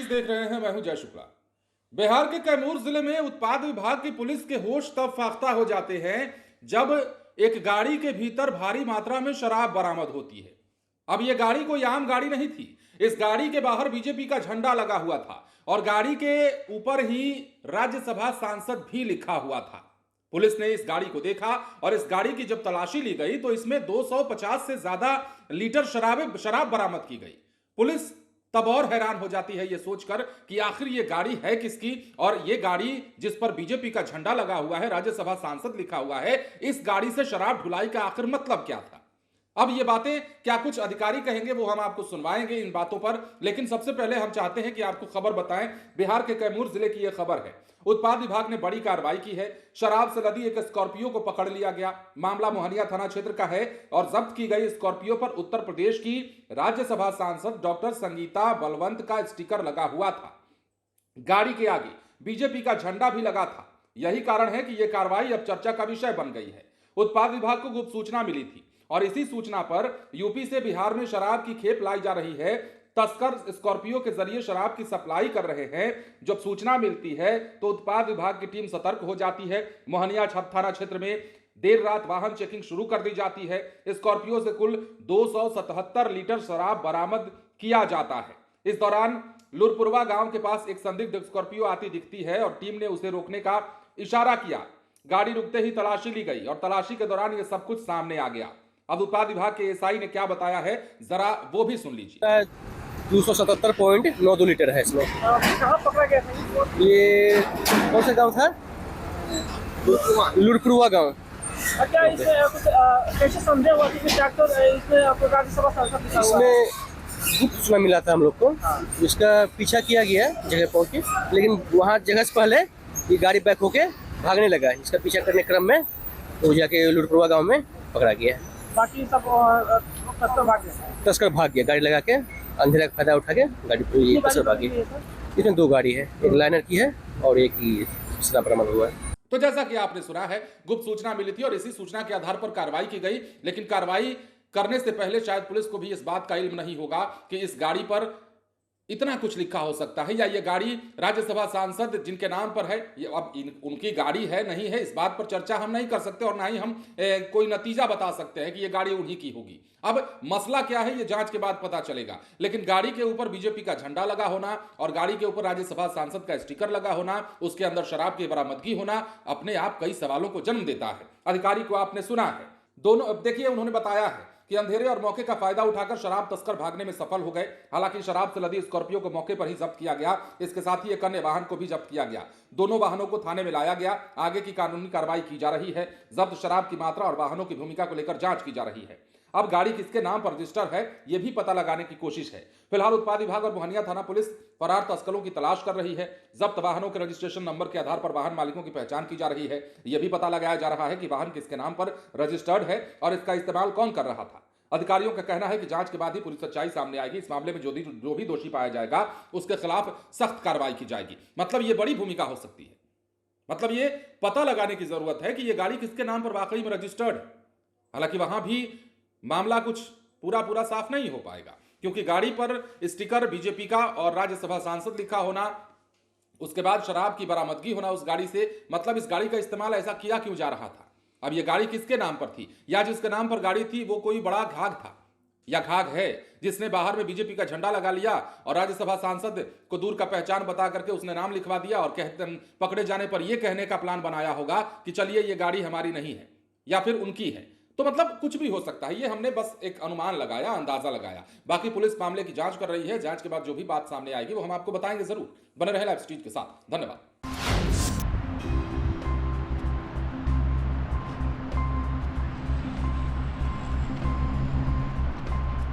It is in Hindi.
देख रहे हैं, मैं हूं जय शुक्ला। बिहार के कैमूर जिले में उत्पाद विभाग की पुलिस के होश तब फाख्ता हो जाते हैं जब एक गाड़ी के भीतर भारी मात्रा में शराब बरामद होती है। अब यह गाड़ी कोई आम गाड़ी नहीं थी। इस गाड़ी के बाहर बीजेपी का झंडा लगा हुआ था और गाड़ी के ऊपर ही राज्यसभा सांसद भी लिखा हुआ था। पुलिस ने इस गाड़ी को देखा और इस गाड़ी की जब तलाशी ली गई तो इसमें 250 से ज्यादा लीटर शराब बरामद की गई। पुलिस तब और हैरान हो जाती है यह सोचकर कि आखिर यह गाड़ी है किसकी, और यह गाड़ी जिस पर बीजेपी का झंडा लगा हुआ है, राज्यसभा सांसद लिखा हुआ है, इस गाड़ी से शराब ढुलाई का आखिर मतलब क्या था। अब ये बातें क्या कुछ अधिकारी कहेंगे वो हम आपको सुनवाएंगे इन बातों पर, लेकिन सबसे पहले हम चाहते हैं कि आपको खबर बताएं। बिहार के कैमूर जिले की यह खबर है। उत्पाद विभाग ने बड़ी कार्रवाई की है। शराब से लदी एक स्कॉर्पियो को पकड़ लिया गया। मामला मोहनिया थाना क्षेत्र का है और जब्त की गई स्कॉर्पियो पर उत्तर प्रदेश की राज्यसभा सांसद डॉक्टर संगीता बलवंत का स्टिकर लगा हुआ था। गाड़ी के आगे बीजेपी का झंडा भी लगा था। यही कारण है कि यह कार्रवाई अब चर्चा का विषय बन गई है। उत्पाद विभाग को गुप्त सूचना मिली थी और इसी सूचना पर यूपी से बिहार में शराब की खेप लाई जा रही है। तस्कर स्कॉर्पियो के जरिए शराब की सप्लाई कर रहे हैं। जब सूचना मिलती है तो उत्पाद विभाग की टीम सतर्क हो जाती है। मोहनिया थाना क्षेत्र में देर रात वाहन चेकिंग शुरू कर दी जाती है। स्कॉर्पियो से कुल 277 लीटर शराब बरामद किया जाता है। इस दौरान लुरपुरवा गांव के पास एक संदिग्ध स्कॉर्पियो आती दिखती है और टीम ने उसे रोकने का इशारा किया। गाड़ी रुकते ही तलाशी ली गई और तलाशी के दौरान यह सब कुछ सामने आ गया। अब उत्पाद विभाग के एसआई ने क्या बताया है, जरा वो भी सुन लीजिए। 277.92 लीटर है इसमें। कहाँ पकड़ा गया था ये कौन सा गांव था? लुरपुरवा गांव। क्या इसमें कुछ कैसे संदेह हुआ कि ट्रैक्टर इसमें आपको राज्यसभा सांसद लिखा हुआ है? इसमें गुप्त सूचना मिला था हम लोग को। इसका पीछा किया गया जगह पहुंच के, लेकिन वहाँ जगह से पहले ये गाड़ी बैक होके भागने लगा। इसका पीछा करने क्रम में तो जाके लुरपुरवा गाँव में पकड़ा गया। बाकी सब तस्कर भाग गया। गाड़ी लगा के अंधेरा का फायदा उठा के गाड़ी तस्कर भाग गई। इसमें 2 गाड़ी है, एक लाइनर की है और एक ही दूसरा बरामद हुआ है। तो जैसा कि आपने सुना है, गुप्त सूचना मिली थी और इसी सूचना के आधार पर कार्रवाई की गई। लेकिन कार्रवाई करने से पहले शायद पुलिस को भी इस बात का इल्म नहीं होगा कि इस गाड़ी पर इतना कुछ लिखा हो सकता है, या ये गाड़ी राज्यसभा सांसद जिनके नाम पर है, ये अब उनकी गाड़ी है नहीं है, इस बात पर चर्चा हम नहीं कर सकते और ना ही हम कोई नतीजा बता सकते हैं कि ये गाड़ी उन्हीं की होगी। अब मसला क्या है ये जांच के बाद पता चलेगा। लेकिन गाड़ी के ऊपर बीजेपी का झंडा लगा होना और गाड़ी के ऊपर राज्यसभा सांसद का स्टिकर लगा होना, उसके अंदर शराब की बरामदगी होना, अपने आप कई सवालों को जन्म देता है। अधिकारी को आपने सुना है, दोनों अब देखिए उन्होंने बताया है कि अंधेरे और मौके का फायदा उठाकर शराब तस्कर भागने में सफल हो गए। हालांकि शराब से लदी स्कॉर्पियो को मौके पर ही जब्त किया गया। इसके साथ ही एक अन्य वाहन को भी जब्त किया गया। दोनों वाहनों को थाने में लाया गया। आगे की कानूनी कार्रवाई की जा रही है। जब्त शराब की मात्रा और वाहनों की भूमिका को लेकर जांच की जा रही है। अब गाड़ी किसके नाम पर रजिस्टर है यह भी पता लगाने की कोशिश है। फिलहाल उत्पाद विभाग और मोहनिया थाना पुलिस फरार तस्करों की तलाश कर रही है। जब्त वाहनों के रजिस्ट्रेशन नंबर के आधार पर वाहन मालिकों की पहचान की जा रही है। यह भी पता लगाया जा रहा है कि वाहन किसके नाम पर रजिस्टर्ड है और इसका इस्तेमाल कौन कर रहा था। अधिकारियों का कहना है कि जांच के बाद ही पूरी सच्चाई सामने आएगी। इस मामले में जो भी दोषी पाया जाएगा उसके खिलाफ सख्त कार्रवाई की जाएगी। मतलब ये बड़ी भूमिका हो सकती है। मतलब ये पता लगाने की जरूरत है कि ये गाड़ी किसके नाम पर वाकई में रजिस्टर्ड है। हालांकि वहां भी मामला कुछ पूरा साफ नहीं हो पाएगा, क्योंकि गाड़ी पर स्टिकर बीजेपी का और राज्यसभा सांसद लिखा होना, उसके बाद शराब की बरामदगी होना उस गाड़ी से, मतलब इस गाड़ी का इस्तेमाल ऐसा किया क्यों जा रहा था। अब ये गाड़ी किसके नाम पर थी, या जिसके नाम पर गाड़ी थी वो कोई बड़ा घाघ था या घाघ है जिसने बाहर में बीजेपी का झंडा लगा लिया और राज्यसभा सांसद को दूर का पहचान बता करके उसने नाम लिखवा दिया और पकड़े जाने पर यह कहने का प्लान बनाया होगा कि चलिए ये गाड़ी हमारी नहीं है या फिर उनकी है। तो मतलब कुछ भी हो सकता है। ये हमने बस एक अनुमान लगाया, अंदाजा लगाया। बाकी पुलिस मामले की जांच कर रही है। जांच के बाद जो भी बात सामने आएगी वो हम आपको बताएंगे जरूर। बने रहे लाइव स्ट्रीट के साथ। धन्यवाद।